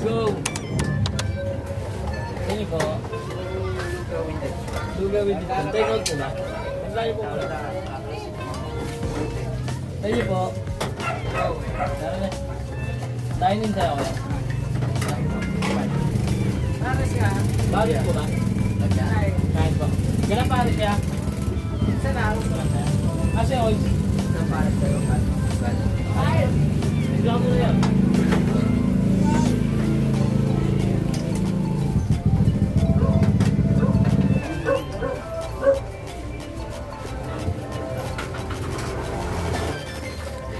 go! Sino po? Luga with it. Take out po ba? Maglayo po muna. Sino po? Dine-in sa'yo ko. Pares ka? Bakit po ba? Kahit po. Ganang pares siya? Isa lang. Kasi oil. Isang pares kayo. Ay! Bigla mo na yan.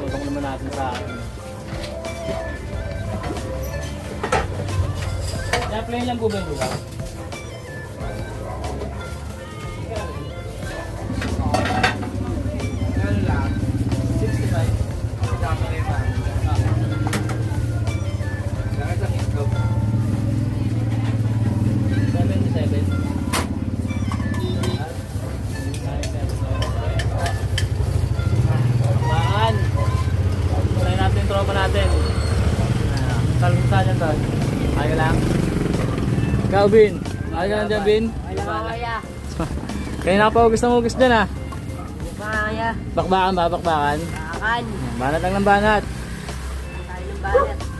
Tutong naman natin sa akin. Kaya plain lang po ba yung lugaw? Ano lang? 65. Tama rin ba? Bakit ang itlog? 77. Bakbakan. Try natin yung tropa natin. Talong sa dyan doon. Ayaw lang. Ikaw, Bin. Ayaw ka lang dyan, Bin. Wala ka kaya. Kanina pa gusto mo gusto dyan, ha? Hindi pa kaya. Bakbakan ba? Bakbakan? Kakan. Banat lang ng banat. Tayo ng banat.